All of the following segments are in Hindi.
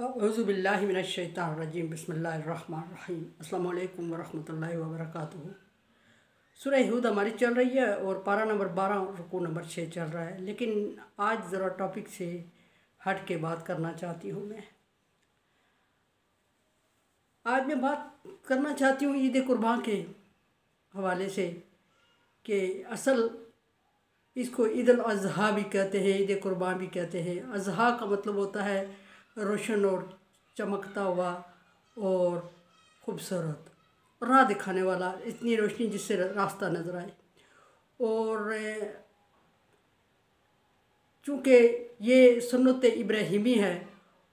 औज़ुबिल्लाहि मिनश्शैतानिर्रजीम बिस्मिल्लाहिर्रहमानिर्रहीम अस्सलामु अलैकुम वरहमतुल्लाहि वबरकातुहू। सूरह हूद हमारी चल रही है और पारा नंबर 12 रुकू नंबर 6 चल रहा है, लेकिन आज ज़रा टॉपिक से हट के बात करना चाहती हूँ। आज मैं बात करना चाहती हूँ ईद कुर्बान के हवाले से कि असल इसको ईद अल अज़हा भी कहते हैं, ईद कुर्बान भी कहते हैं। अज़हा का मतलब होता है रोशन और चमकता हुआ और ख़ूबसूरत, राह दिखाने वाला, इतनी रोशनी जिससे रास्ता नज़र आए। और चूँकि ये सुन्नत इब्राहीमी है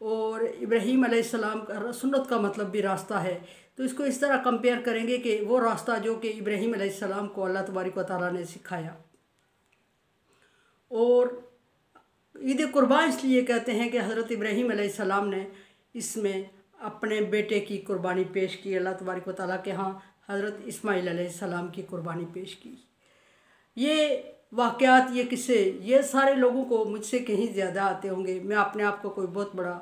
और इब्राहीम अलैहिस्सलाम का सुन्नत का मतलब भी रास्ता है, तो इसको इस तरह कंपेयर करेंगे कि वो रास्ता जो कि इब्राहीम अलैहिस्सलाम को अल्लाह तबारक व तआला ने सिखाया। और ईद कुर्बान इसलिए कहते हैं कि हज़रत इब्राहीम अलैहिस्सलाम ने इसमें अपने बेटे की कुर्बानी पेश की, अल्लाह तबारक व तआला के यहाँ हज़रत इस्माईल अलैहिस्सलाम की कुर्बानी पेश की। ये वाक़यात, ये किस्से, ये सारे लोगों को मुझसे कहीं ज़्यादा आते होंगे। मैं अपने आप को कोई बहुत बड़ा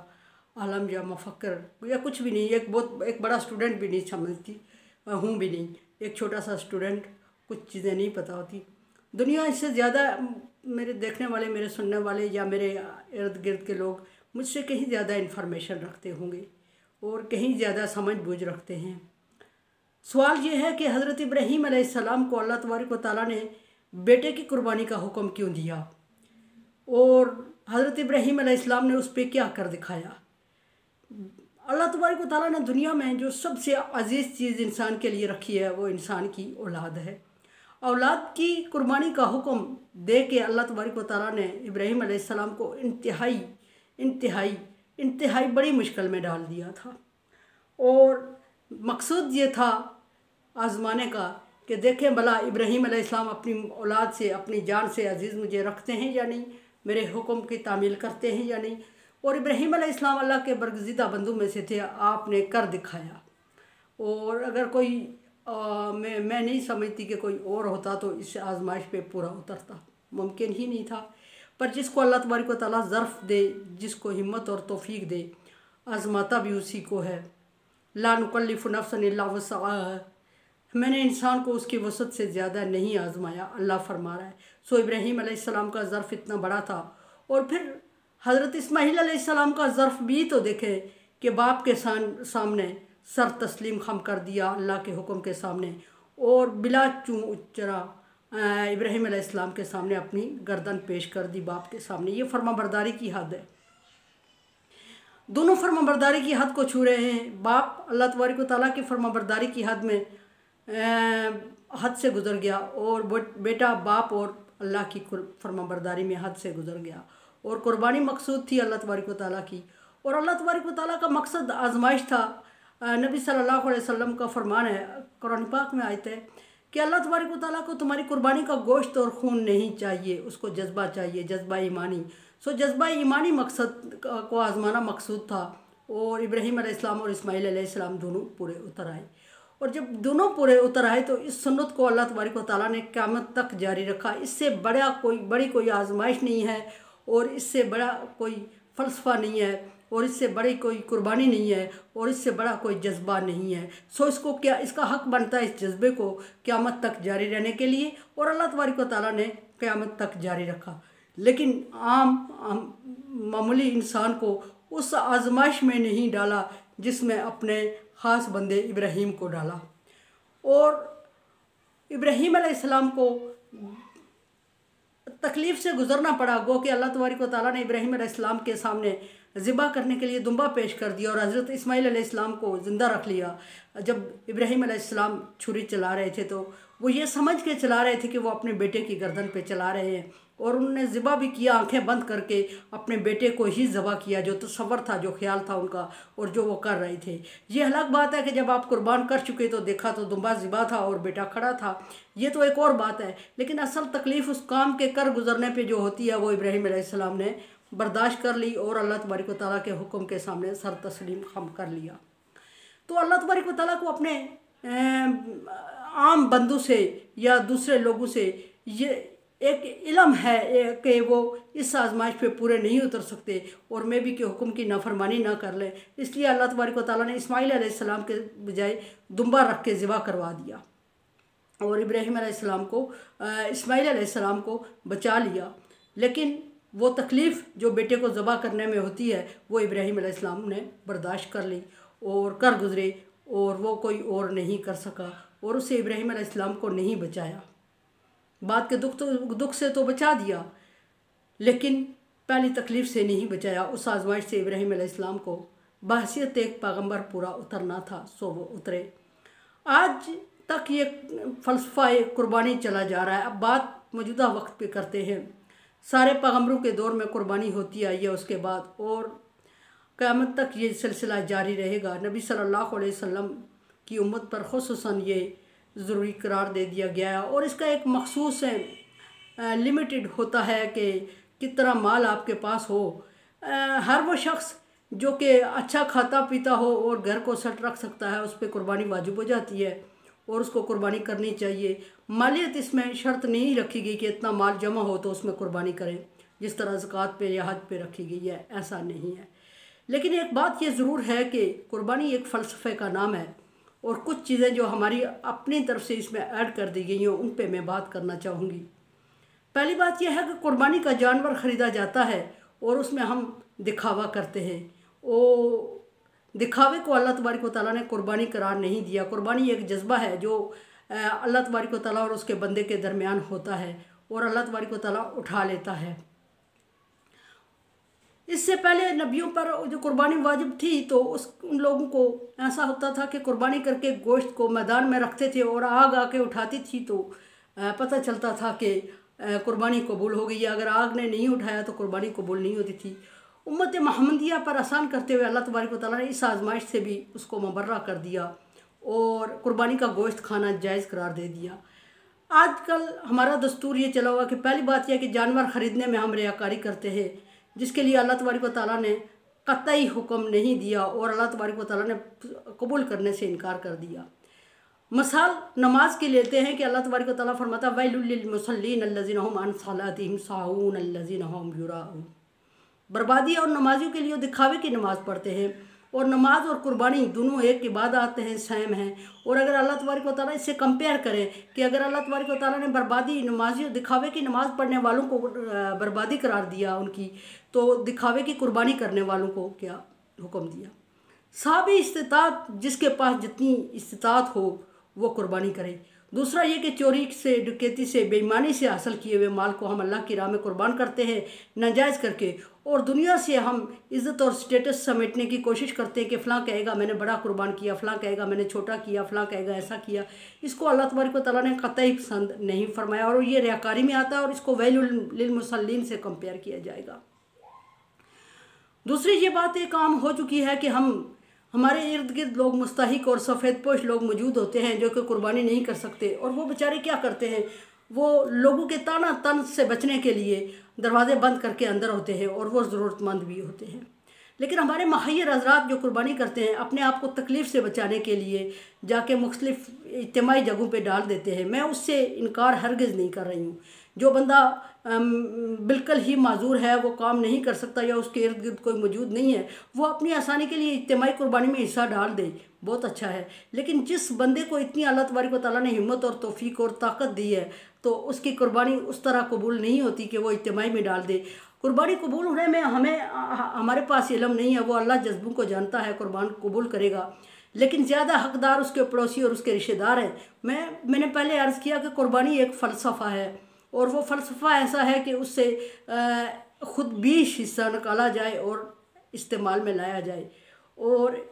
आलम या मुफक्कर या कुछ भी नहीं, एक बड़ा स्टूडेंट भी नहीं समझती हूँ भी नहीं, एक छोटा सा स्टूडेंट, कुछ चीज़ें नहीं पता होती। दुनिया इससे ज़्यादा मेरे देखने वाले, मेरे सुनने वाले या मेरे इर्द गिर्द के लोग मुझसे कहीं ज़्यादा इन्फॉर्मेशन रखते होंगे और कहीं ज़्यादा समझ बूझ रखते हैं। सवाल ये है कि हज़रत इब्राहीम अलैहिस्सलाम को अल्लाह तबारक व तआला ने बेटे की कुर्बानी का हुक्म क्यों दिया और हज़रत इब्राहीम अलैहिस्सलाम ने उस पर क्या कर दिखाया। अल्लाह तबारक व तआला ने दुनिया में जो सबसे अजीज़ चीज़ इंसान के लिए रखी है वो इंसान की औलाद है। औलाद की कुर्बानी का हुक्म दे के अल्लाह तबारक व तआला ने इब्राहीम अलैहिस्सलाम को इंतहाई बड़ी मुश्किल में डाल दिया था। और मकसूद ये था आज़माने का कि देखें भला इब्राहीम अलैहिस्सलाम अपनी औलाद से, अपनी जान से अजीज़ मुझे रखते हैं या नहीं, मेरे हुक्म की तामील करते हैं या नहीं। और इब्राहीम अलैहिस्सलाम अल्लाह के बरगज़ीदा बंदों में से थे, आपने कर दिखाया। और अगर कोई मैं नहीं समझती कि कोई और होता तो इस आजमाइश पे पूरा उतरता, मुमकिन ही नहीं था। पर जिसको अल्लाह तबारक व तआला ज़र्फ़ दे, जिसको हिम्मत और तौफ़ीक दे, आज़माता भी उसी को है। ला नुकल्लिफ़ु नफ़्सन इल्ला वुस्अहा, मैंने इंसान को उसकी वसअत से ज़्यादा नहीं आज़माया, अल्लाह फरमा रहा है। सो इब्राहीम अलैहिस्सलाम का ज़र्फ़ इतना बड़ा था। और फिर हज़रत इस्माईल अलैहिस्सलाम का ज़र्फ़ भी तो देखें कि बाप के सामने सर तस्लीम खम कर दिया अल्लाह के हुक्म के सामने, और बिला चूँ चरा इब्राहीम अलैहिस्सलाम के सामने अपनी गर्दन पेश कर दी बाप के सामने। ये फर्माबरदारी की हद है। दोनों फर्माबरदारी की हद को छू रहे हैं। बाप अल्लाह तबारक व तआला की फर्माबरदारी की हद में हद से गुज़र गया और बेटा बाप और अल्लाह की फर्माबरदारी में हद से गुज़र गया। और कुर्बानी मकसूद थी अल्लाह तबारक व तआला की, और अल्लाह तबारक व तआला का मकसद आजमाइश था। नबी सल्लल्लाहु अलैहि वसल्लम का फरमान है, कुरान पाक में आयत है कि अल्लाह तबारक व तआला को तुम्हारी कुर्बानी का गोश्त और खून नहीं चाहिए, उसको जज्बा चाहिए, जज्बा ईमानी। सो जज्बा ईमानी मकसद को आजमाना मकसूद था। और इब्राहीम अलैहिस्सलाम और इस्माईल अलैहिस्सलाम दोनों पूरे उतर आए। और जब दोनों पूरे उतर आए तो इस सुन्नत को अल्लाह तबारक व तआला ने क़यामत तक जारी रखा। इससे बड़ी कोई आजमाइश नहीं है, और इससे बड़ा कोई फ़लसफ़ा नहीं है, और इससे बड़ी कोई कुर्बानी नहीं है, और इससे बड़ा कोई जज्बा नहीं है। सो इसका हक़ बनता है इस जज्बे को क़यामत तक जारी रहने के लिए, और अल्लाह तबारक व तआला ने क़यामत तक जारी रखा। लेकिन आम मामूली इंसान को उस आजमाइश में नहीं डाला जिसमें अपने ख़ास बंदे इब्राहीम को डाला। और इब्राहीम अलैहिस्सलाम को तकलीफ़ से गुज़रना पड़ा। गो कि अल्लाह तबारक व तआला ने इब्राहीम अलैहिस्सलाम के सामने ज़िबा करने के लिए दुम्बा पेश कर दिया और हज़रत इस्माईल अलैहिस्सलाम को ज़िंदा रख लिया। जब इब्राहीम अलैहिस्सलाम छुरी चला रहे थे तो वो ये समझ के चला रहे थे कि वो अपने बेटे की गर्दन पे चला रहे हैं, और उन्होंने ज़िबा भी किया, आंखें बंद करके अपने बेटे को ही ज़बा किया, जो तसव्वुर था, जो ख्याल था उनका और जो वो कर रहे थे। ये अलग बात है कि जब आप कुर्बान कर चुके तो देखा तो दुम्बा ज़िबा था और बेटा खड़ा था, ये तो एक और बात है। लेकिन असल तकलीफ़ उस काम के कर गुज़रने पर जो होती है वो इब्राहीम अलैहिस्सलाम ने बर्दाश्त कर ली और अल्लाह तबारक व तआला के हुक्म के सामने सर तस्लीम खम कर लिया। तो अल्लाह तबारक व तआला को अपने आम बंदों से या दूसरे लोगों से ये एक इल्म है कि वो इस आजमाइश पे पूरे नहीं उतर सकते और मैं भी के हुक्म की नाफरमानी ना कर ले, इसलिए अल्लाह तबारक व तआला ने इस्माइल अलैहिस्सलाम के बजाय दुम्बा रख के ज़िबा करवा दिया और इब्राहीम अलैहिस्सलाम को इस्माइल अलैहिस्सलाम को बचा लिया। लेकिन वो तकलीफ़ जो बेटे को ज़बा करने में होती है वो इब्राहीम अलैहिस्सलाम ने बर्दाश्त कर ली और कर गुज़रे, और वो कोई और नहीं कर सका और उसे इब्राहीम अलैहिस्सलाम को नहीं बचाया। बात के दुख से तो बचा दिया, लेकिन पहली तकलीफ़ से नहीं बचाया। उस आजमाइश से इब्राहीम अलैहिस्सलाम को बहसियत एक पैगंबर पूरा उतरना था, सो वो उतरे। आज तक ये फ़लसफ़ा कुर्बानी चला जा रहा है। अब बात मौजूदा वक्त पे करते हैं। सारे पैगंबरों के दौर में कुर्बानी होती आई है उसके बाद, और क़यामत तक ये सिलसिला जारी रहेगा। नबी सल्लल्लाहु अलैहि वसल्लम की उम्मत पर ख़ुसूसन ये ज़रूरी करार दे दिया गया है, और इसका एक मखसूस लिमिटेड होता है कि कितना माल आपके पास हो। हर वो शख्स जो कि अच्छा खाता पीता हो और घर को सेट रख सकता है, उस पर कुर्बानी वाजिब हो जाती है और उसको कुर्बानी करनी चाहिए। मालियत इसमें शर्त नहीं रखी गई कि इतना माल जमा हो तो उसमें कुर्बानी करें, जिस तरह ज़कात पे या हज पे रखी गई है, ऐसा नहीं है। लेकिन एक बात ये ज़रूर है कि कुर्बानी एक फ़लसफ़े का नाम है, और कुछ चीज़ें जो हमारी अपनी तरफ से इसमें ऐड कर दी गई हैं उन पे मैं बात करना चाहूँगी। पहली बात यह है कि कुर्बानी का जानवर ख़रीदा जाता है और उसमें हम दिखावा करते हैं। वो दिखावे को अल्लाह तबारक व तआला ने कुर्बानी करार नहीं दिया। कुर्बानी एक जज्बा है जो अल्लाह तबारक व तआला और उसके बंदे के दरमियान होता है और अल्लाह तबारक व तआला उठा लेता है। इससे पहले नबियों पर जो कुर्बानी वाजिब थी तो उन लोगों को ऐसा होता था कि कुर्बानी करके गोश्त को मैदान में रखते थे और आग आके उठाती थी तो पता चलता था कि कुर्बानी कबूल हो गई है। अगर आग ने नहीं उठाया तो कुर्बानी कबूल नहीं होती थी। उम्मत मोहम्मदिया पर आसान करते हुए अल्लाह तबारक व तआला ने इस आजमाइश से भी उसको मुबर्रा कर दिया और कुर्बानी का गोश्त खाना जायज़ करार दे दिया। आजकल हमारा दस्तूर ये चला हुआ कि पहली बात यह कि जानवर ख़रीदने में हम रियाकारी करते हैं, जिसके लिए अल्लाह तबारक व तआला ने कतई हुक्म नहीं दिया और अल्लाह तबारक व तआला ने कबूल करने से इनकार कर दिया। मिसाल नमाज की लेते हैं कि अल्लाह तबारक व तआला फरमाता वैलुल लिल मुसल्लीन अल्लज़ीना हुम अन सलातिहिम साहून अल्लज़ीना हुम युराऊन। बर्बादी और नमाजियों के लिए दिखावे की नमाज़ पढ़ते हैं, और नमाज और कुर्बानी दोनों एक इबादत हैं, सेम हैं। और अगर अल्लाह तबारक व तआला इससे कंपेयर करें कि अगर अल्लाह तबारक व तआला ने बर्बादी नमाजियों दिखावे की नमाज़ पढ़ने वालों को बर्बादी करार दिया उनकी, तो दिखावे की कुर्बानी करने वालों को क्या हुक्म दिया। साबी इस्तिताअत, जिसके पास जितनी इस्तिताअत हो वो कुर्बानी करे। दूसरा ये कि चोरी से, डकैती से, बेईमानी से हासिल किए हुए माल को हम अल्लाह की राह में कुर्बान करते हैं नाजायज़ करके, और दुनिया से हम इज़्ज़त और स्टेटस समेटने की कोशिश करते हैं कि फ़लाँ कहेगा मैंने बड़ा कुर्बान किया, फ़लाँ कहेगा मैंने छोटा किया, फ़लाँ कहेगा ऐसा किया। इसको अल्लाह तबारक व तआला ने कतई पसंद नहीं फरमाया और ये रियाकारी में आता है और इसको वैलुल लिल मुसल्लीन से कंपेयर किया जाएगा। दूसरी ये बात एक आम हो चुकी है कि हमारे इर्द गिर्द लोग मुस्तहिक और सफ़ेद पोश लोग मौजूद होते हैं जो कि कुर्बानी नहीं कर सकते, और वो बेचारे क्या करते हैं, वो लोगों के ताना तन से बचने के लिए दरवाज़े बंद करके अंदर होते हैं और वो ज़रूरतमंद भी होते हैं। लेकिन हमारे मुहय्यर हज़रात जो कुर्बानी करते हैं अपने आप को तकलीफ़ से बचाने के लिए जाके मुख्तलिफ़ इज्तिमाई जगहों पे डाल देते हैं। मैं उससे इनकार हरगिज़ नहीं कर रही हूँ। जो बंदा बिल्कुल ही माजूर है, वो काम नहीं कर सकता या उसके इर्द गिर्द कोई मौजूद नहीं है, वो अपनी आसानी के लिए इज्तिमाई कुर्बानी में हिस्सा डाल दे, बहुत अच्छा है। लेकिन जिस बंदे को इतनी अल्लाह तबारक व तआला ने हिम्मत और तौफीक और ताकत दी है तो उसकी कुर्बानी उस तरह कबूल नहीं होती कि वो इज्तिमाई में डाल दे। कुर्बानी कबूल होने में हमारे पास इल्म नहीं है, वो अल्लाह जज्बों को जानता है, कुर्बान कबूल करेगा। लेकिन ज़्यादा हकदार उसके पड़ोसी और उसके रिश्तेदार हैं। मैंने पहले अर्ज़ किया कि कुर्बानी एक फ़लसफ़ा है, और वो फ़लसफ़ा ऐसा है कि उससे ख़ुद 20 हिस्सा निकाला जाए और इस्तेमाल में लाया जाए, और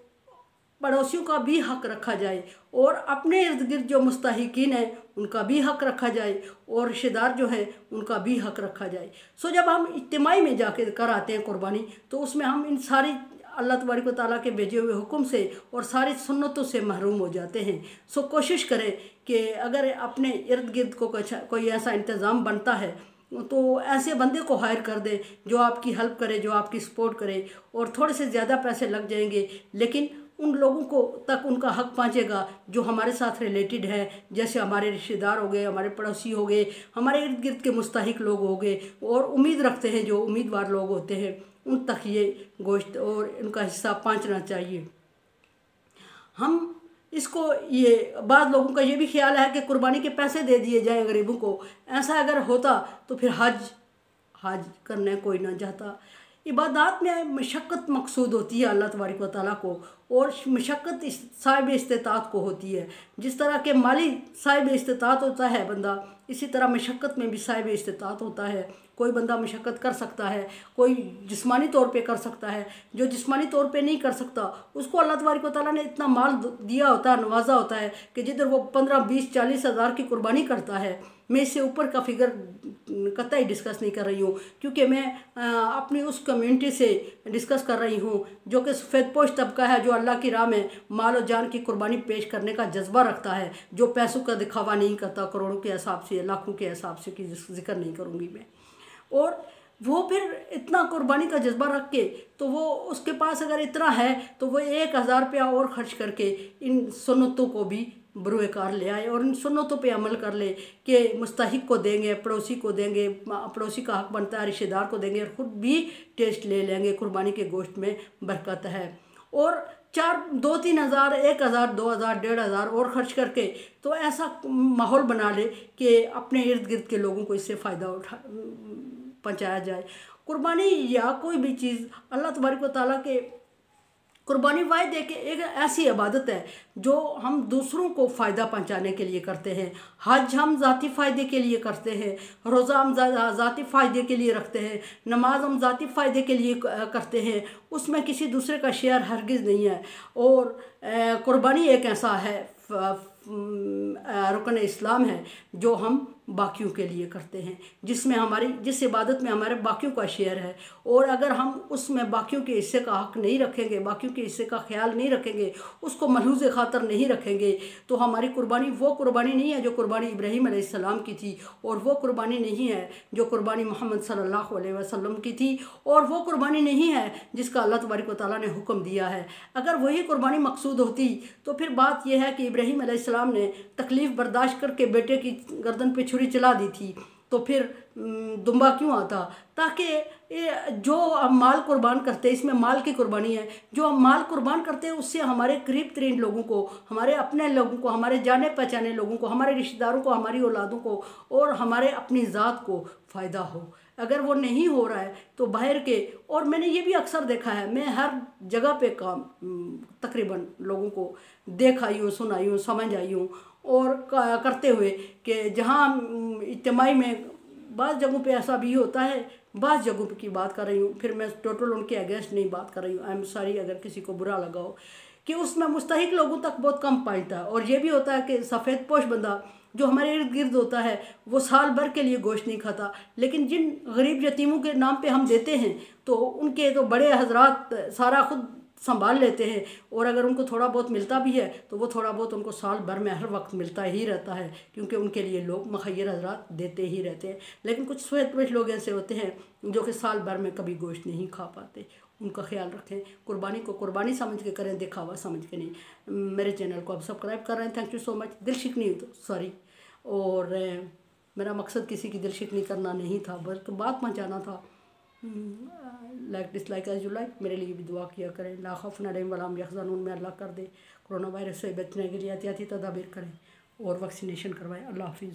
पड़ोसियों का भी हक़ रखा जाए, और अपने इर्द गिर्द जो मुस्तहिकीन हैं उनका भी हक़ रखा जाए, और रिश्तेदार जो हैं उनका भी हक़ रखा जाए। सो जब हम इज्तिमाई में जाके कर आते हैं कुर्बानी, तो उसमें हम इन सारी अल्लाह तबारक व तआला के भेजे हुए हुक्म से और सारी सुन्नतों से महरूम हो जाते हैं। सो कोशिश करें कि अगर अपने इर्द गिर्द को कोई ऐसा इंतज़ाम बनता है तो ऐसे बंदे को हायर कर दे जो आपकी हेल्प करे, जो आपकी सपोर्ट करे, और थोड़े से ज़्यादा पैसे लग जाएंगे लेकिन उन लोगों को तक उनका हक पहुँचेगा जो हमारे साथ रिलेटेड है, जैसे हमारे रिश्तेदार हो गए, हमारे पड़ोसी हो गए, हमारे इर्द गिर्द के मुस्तहिक लोग हो गए, और उम्मीद रखते हैं जो उम्मीदवार लोग होते हैं उन तक ये गोश्त और इनका हिस्सा पहुँचना चाहिए। हम इसको ये बाद लोगों का ये भी ख्याल है कि कुर्बानी के पैसे दे दिए जाएं गरीबों को। ऐसा अगर होता तो फिर हज करने कोई ना चाहता। इबादत में मशक्क़त मकसूद होती है अल्लाह तबारक व तआला को, और मशक्क़त साहिब इस्तिताअत को होती है। जिस तरह के माली साहिब इस्तिताअत होता है बंदा, इसी तरह मशक्क़त में भी साहिब इस्तिताअत होता है। कोई बंदा मशक्क़त कर सकता है, कोई जिस्मानी तौर पे कर सकता है। जो जिस्मानी तौर पे नहीं कर सकता उसको अल्लाह तबारक व तआला ने इतना माल दिया होता है, नवाजा होता है कि जिधर वो 15, 20, 40 हज़ार की कुर्बानी करता है। मैं इससे ऊपर का फिगर कतई डिस्कस नहीं कर रही हूँ, क्योंकि मैं अपनी उस कम्युनिटी से डिस्कस कर रही हूँ जो कि सफ़ेदपोश तबका है, जो अल्लाह की राह में माल और जान की कुर्बानी पेश करने का जज्बा रखता है, जो पैसों का दिखावा नहीं करता, करोड़ों के हिसाब से, लाखों के हिसाब से, की जिक्र नहीं करूँगी मैं। और वो फिर इतना कुर्बानी का जज्बा रख के, तो वो उसके पास अगर इतना है तो वो 1000 रुपया और ख़र्च करके इन सुन्नतों को भी बरूएकार ले आए और इन सुन्नतों पे अमल कर ले कि मुस्तहिक को देंगे, पड़ोसी को देंगे, पड़ोसी का हक बनता है, रिश्तेदार को देंगे, और ख़ुद भी टेस्ट ले लेंगे। कुर्बानी के गोश्त में बरकत है। और 2-3 हज़ार, 1000, 2000, 1500 और ख़र्च करके तो ऐसा माहौल बना ले कि अपने इर्द गिर्द के लोगों को इससे फ़ायदा पहुँचाया जाए। कुर्बानी या कोई भी चीज़ अल्लाह तबारक व तआला के, कुर्बानी वाहिद एक ऐसी इबादत है जो हम दूसरों को फ़ायदा पहुंचाने के लिए करते हैं। हज हम ज़ाती फ़ायदे के लिए करते हैं, रोज़ा हम ज़ाती फ़ायदे के लिए रखते हैं, नमाज हम ज़ाती फ़ायदे के लिए करते हैं, उसमें किसी दूसरे का शेयर हरगिज़ नहीं है। और कुर्बानी एक ऐसा है रुकन इस्लाम है जो हम बाकियों के लिए करते हैं, जिस इबादत में हमारे बाकियों का शेयर है। और अगर हम उसमें बाकियों के हिस्से का हक नहीं रखेंगे, बाकियों के हिस्से का ख्याल नहीं रखेंगे, उसको मलहूज़ ख़ातर नहीं रखेंगे, तो हमारी कुर्बानी वो कुर्बानी नहीं है जो कुर्बानी इब्राहीम अलैहिस्सलाम की थी, और वो कुर्बानी नहीं है जो कुर्बानी मोहम्मद सल्लल्लाहु अलैहि वसल्लम की थी, और वो कुर्बानी नहीं है जिसका अल्लाह तबारक व तआला ने हुक्म दिया है। अगर वही कुर्बानी मकसूद होती तो फिर बात यह है कि इब्राहीम अलैहिस्सलाम ने तकलीफ़ बर्दाश्त करके बेटे की गर्दन पे छुरी चला दी थी, तो फिर दुम्बा क्यों आता? ताकि जो हम माल कुर्बान करते हैं, इसमें माल की कुर्बानी है, जो हम माल कुर्बान करते हैं उससे हमारे करीब तरीन लोगों को, हमारे अपने लोगों को, हमारे जाने पहचाने लोगों को, हमारे रिश्तेदारों को, हमारी औलादों को और हमारे अपनी ज़ात को फ़ायदा हो। अगर वो नहीं हो रहा है तो बाहर के, और मैंने ये भी अक्सर देखा है, मैं हर जगह पे काम तकरीबन लोगों को देख आई हूँ, सुन आई हूँ, समझ आई हूँ, और करते हुए कि जहाँ इज्तिमाई में बाज़ जगहों पे ऐसा भी होता है, बाज़ जगहों की बात कर रही हूँ, फिर मैं टोटल उनके अगेंस्ट नहीं बात कर रही हूँ, आई एम सॉरी अगर किसी को बुरा लगा हो, कि उसमें मुस्तहिक लोगों तक बहुत कम पहुँचता है। और ये भी होता है कि सफ़ेद पोश बंदा जो हमारे इर्द गिर्द होता है वो साल भर के लिए गोश्त नहीं खाता, लेकिन जिन गरीब यतीमों के नाम पे हम देते हैं तो उनके तो बड़े हजरात सारा खुद संभाल लेते हैं, और अगर उनको थोड़ा बहुत मिलता भी है तो वो थोड़ा बहुत उनको साल भर में हर वक्त मिलता ही रहता है, क्योंकि उनके लिए लोग मुखय्यर हजरात देते ही रहते हैं। लेकिन कुछ सफ़ेद लोग ऐसे होते हैं जो कि साल भर में कभी गोश्त नहीं खा पाते। उनका ख्याल रखें, कुर्बानी को कुर्बानी समझ के करें, दिखावा समझ के नहीं। मेरे चैनल को आप सब्सक्राइब कर रहे हैं, थैंक यू सो मच। दिल शिकनी हो तो सॉरी, और मेरा मकसद किसी की दिल शिकनी करना नहीं था, बल्कि बात पहुँचाना था। Like dislike as you like, मेरे लिए भी दुआ किया करें। ला खौफुन अलैहिम वला हुम यहज़नून में अल्लाह कर दे। कोरोना वायरस से बचने के लिए एहतियाती तदाबीर करें और वैक्सीनेशन करवाएं। अल्लाह हाफिज़।